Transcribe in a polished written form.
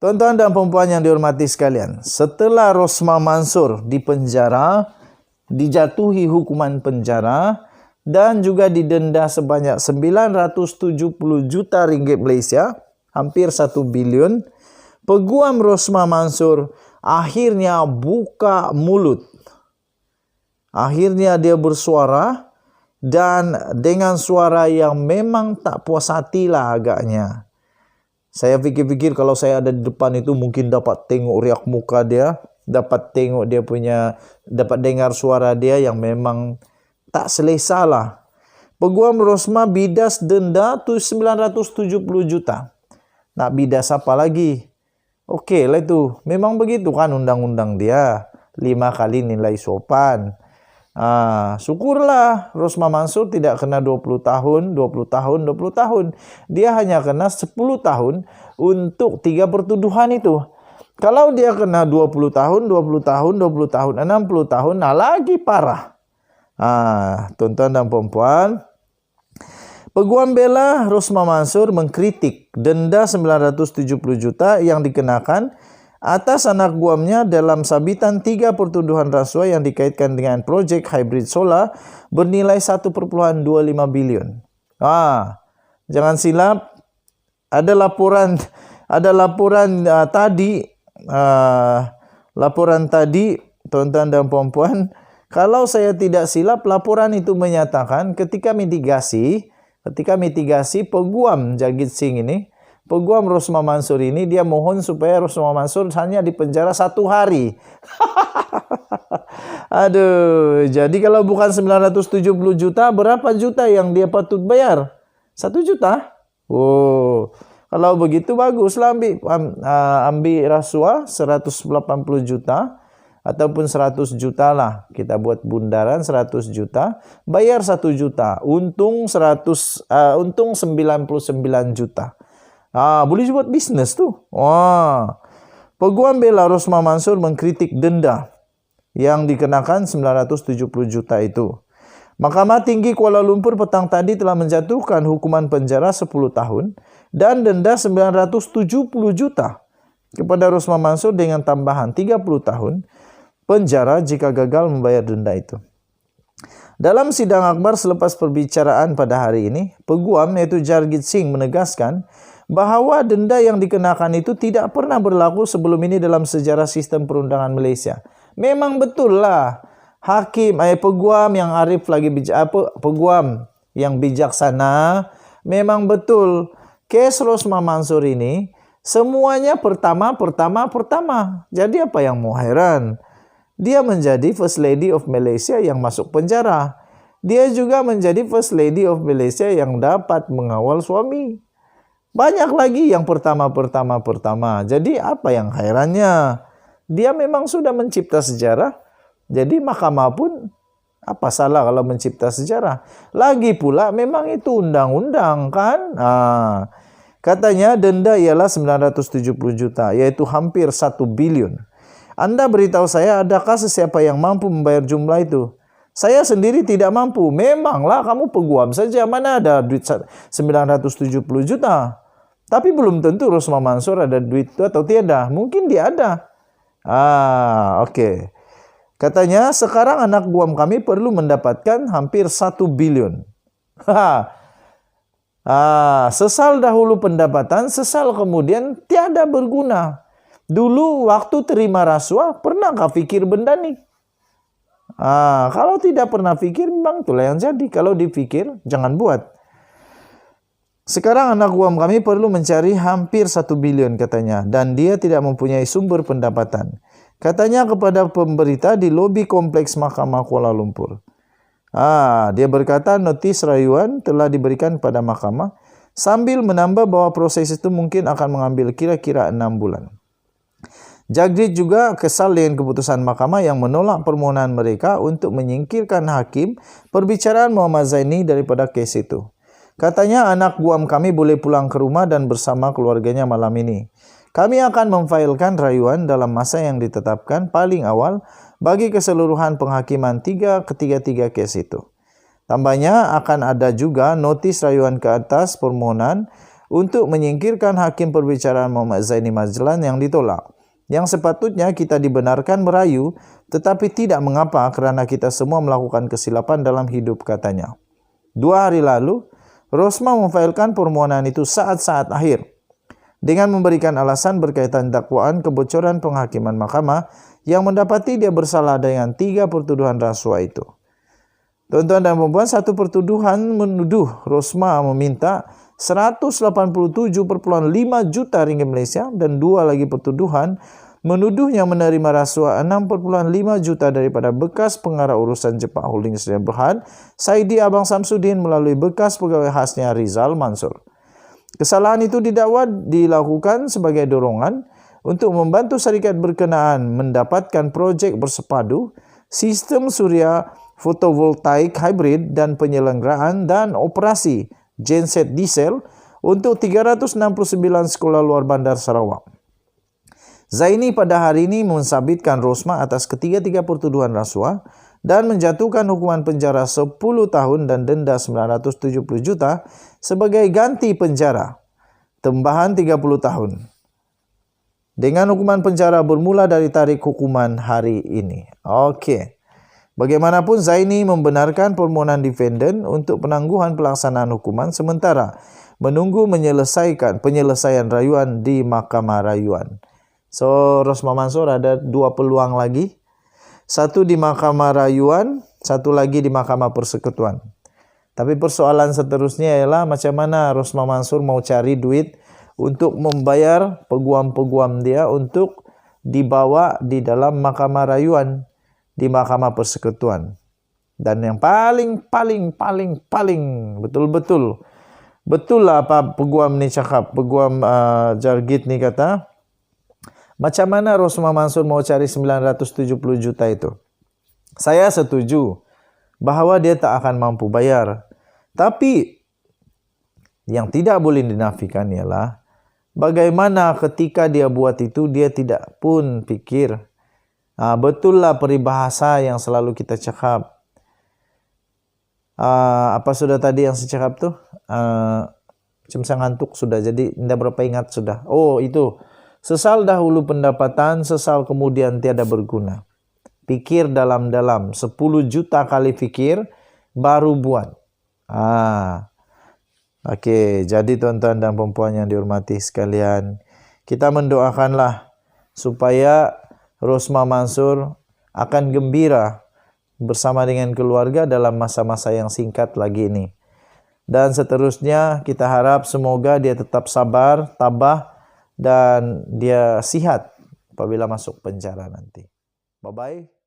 Tuan-tuan dan puan yang dihormati sekalian, setelah Rosmah Mansur dipenjara, dijatuhi hukuman penjara dan juga didenda sebanyak 970 juta ringgit Malaysia, hampir 1 bilion, peguam Rosmah Mansur akhirnya buka mulut. Akhirnya dia bersuara dan dengan suara yang memang tak puas hatilah agaknya. Saya fikir-fikir kalau saya ada di depan itu mungkin dapat tengok riak muka dia, dapat tengok dia punya, dapat dengar suara dia yang memang tak selesa lah. Peguam Rosmah bidas denda 970 juta. Nak bidas apa lagi? Okey lah itu. Memang begitu kan undang-undang dia. 5 kali nilai sopan. Syukurlah Rosmah Mansur tidak kena 20 tahun, 20 tahun, 20 tahun. Dia hanya kena 10 tahun untuk 3 pertuduhan itu. Kalau dia kena 20 tahun, 20 tahun, 20 tahun, 60 tahun, nah lagi parah. Tuan-tuan dan puan-puan, peguam bela Rosmah Mansur mengkritik denda 970 juta yang dikenakan atas anak guamnya dalam sabitan 3 pertuduhan rasuah yang dikaitkan dengan projek hybrid solar bernilai 1.25 bilion. Jangan silap, ada laporan tadi, tuan-tuan dan puan-puan, kalau saya tidak silap, laporan itu menyatakan ketika mitigasi peguam Jagit Singh ini, peguam Rosmah Mansur ini, dia mohon supaya Rosmah Mansur hanya dipenjara 1 hari. Aduh, jadi kalau bukan 970 juta, berapa juta yang dia patut bayar? 1 juta? Kalau begitu baguslah ambil rasuah 180 juta ataupun 100 juta lah. Kita buat bundaran 100 juta, bayar 1 juta, untung 99 juta. Boleh buat bisnes tu. Peguam bela Rosmah Mansur mengkritik denda yang dikenakan 970 juta itu. Mahkamah Tinggi Kuala Lumpur petang tadi telah menjatuhkan hukuman penjara 10 tahun dan denda 970 juta kepada Rosmah Mansur dengan tambahan 30 tahun penjara jika gagal membayar denda itu. Dalam sidang akbar selepas perbicaraan pada hari ini, peguam iaitu Jagit Singh menegaskan bahawa denda yang dikenakan itu tidak pernah berlaku sebelum ini dalam sejarah sistem perundangan Malaysia. Memang betul lah. Peguam yang arif lagi peguam yang bijaksana, memang betul kes Rosmah Mansur ini semuanya pertama. Jadi apa yang mau heran? Dia menjadi First Lady of Malaysia yang masuk penjara. Dia juga menjadi First Lady of Malaysia yang dapat mengawal suami. Banyak lagi yang pertama. Jadi apa yang herannya? Dia memang sudah mencipta sejarah. Jadi mahkamah pun apa salah kalau mencipta sejarah? Lagi pula memang itu undang-undang kan? Katanya denda ialah 970 juta, yaitu hampir 1 bilion. Anda beritahu saya, adakah sesiapa yang mampu membayar jumlah itu? Saya sendiri tidak mampu. Memanglah kamu peguam saja, mana ada duit 970 juta. Tapi belum tentu Rosmah Mansur ada duit itu atau tiada. Mungkin dia ada. Okey. Katanya sekarang anak guam kami perlu mendapatkan hampir 1 bilion. Sesal dahulu pendapatan, sesal kemudian tiada berguna. Dulu waktu terima rasuah, pernahkah fikir benda ni? Kalau tidak pernah fikir, memang itulah yang jadi. Kalau dipikir, jangan buat. Sekarang anak guam kami perlu mencari hampir 1 bilion katanya. Dan dia tidak mempunyai sumber pendapatan. Katanya kepada pemberita di lobi kompleks Mahkamah Kuala Lumpur. Dia berkata notis rayuan telah diberikan pada mahkamah sambil menambah bahawa proses itu mungkin akan mengambil kira-kira 6 bulan. Jagit juga kesal dengan keputusan mahkamah yang menolak permohonan mereka untuk menyingkirkan hakim perbicaraan Muhammad Zaini daripada kes itu. Katanya anak guam kami boleh pulang ke rumah dan bersama keluarganya malam ini. Kami akan memfailkan rayuan dalam masa yang ditetapkan paling awal bagi keseluruhan penghakiman ketiga-tiga kes itu. Tambahnya akan ada juga notis rayuan ke atas permohonan untuk menyingkirkan hakim perbicaraan Muhammad Zaini Majlan yang ditolak. Yang sepatutnya kita dibenarkan merayu, tetapi tidak mengapa kerana kita semua melakukan kesilapan dalam hidup, katanya. 2 hari lalu, Rosmah memfailkan permohonan itu saat-saat akhir dengan memberikan alasan berkaitan dakwaan kebocoran penghakiman mahkamah yang mendapati dia bersalah dengan 3 pertuduhan rasuah itu. Tuan-tuan dan puan-puan, 1 pertuduhan menuduh Rosmah meminta 187,5 juta ringgit Malaysia dan 2 lagi pertuduhan menuduhnya menerima rasuah 6,5 juta daripada bekas pengarah urusan Jepak Holdings dan Berhad, Saidi Abang Samsudin melalui bekas pegawai khasnya Rizal Mansur. Kesalahan itu didakwa dilakukan sebagai dorongan untuk membantu syarikat berkenaan mendapatkan projek bersepadu, sistem suria fotovoltaik hybrid dan penyelenggaraan dan operasi genset diesel untuk 369 sekolah luar bandar Sarawak. Zaini pada hari ini mensabitkan Rosmah atas ketiga-tiga pertuduhan rasuah dan menjatuhkan hukuman penjara 10 tahun dan denda 970 juta sebagai ganti penjara tambahan 30 tahun. Dengan hukuman penjara bermula dari tarikh hukuman hari ini. Okey. Bagaimanapun, Zaini membenarkan permohonan defendant untuk penangguhan pelaksanaan hukuman sementara menunggu penyelesaian rayuan di Mahkamah Rayuan. So, Rosmah Mansur ada 2 peluang lagi. 1 di Mahkamah Rayuan, 1 lagi di Mahkamah Persekutuan. Tapi persoalan seterusnya ialah macam mana Rosmah Mansur mau cari duit untuk membayar peguam-peguam dia untuk dibawa di dalam Mahkamah Rayuan di Mahkamah Persekutuan. Dan yang paling betul lah apa peguam ni cakap, peguam Jargit ni kata, macam mana Rosmah Mansur mau cari 970 juta itu? Saya setuju bahawa dia tak akan mampu bayar. Tapi yang tidak boleh dinafikan ialah bagaimana ketika dia buat itu dia tidak pun fikir. Betul lah peribahasa yang selalu kita cakap. Apa sudah tadi yang saya cakap tu? Macam saya ngantuk sudah, jadi tidak berapa ingat sudah. Oh, itu. Sesal dahulu pendapatan, sesal kemudian tiada berguna. Fikir dalam-dalam, 10 juta kali fikir, baru buat. Okey, jadi tuan-tuan dan puan-puan yang dihormati sekalian, kita mendoakanlah supaya Rosmah Mansur akan gembira bersama dengan keluarga dalam masa-masa yang singkat lagi ini. Dan seterusnya kita harap semoga dia tetap sabar, tabah dan dia sihat apabila masuk penjara nanti. Bye-bye.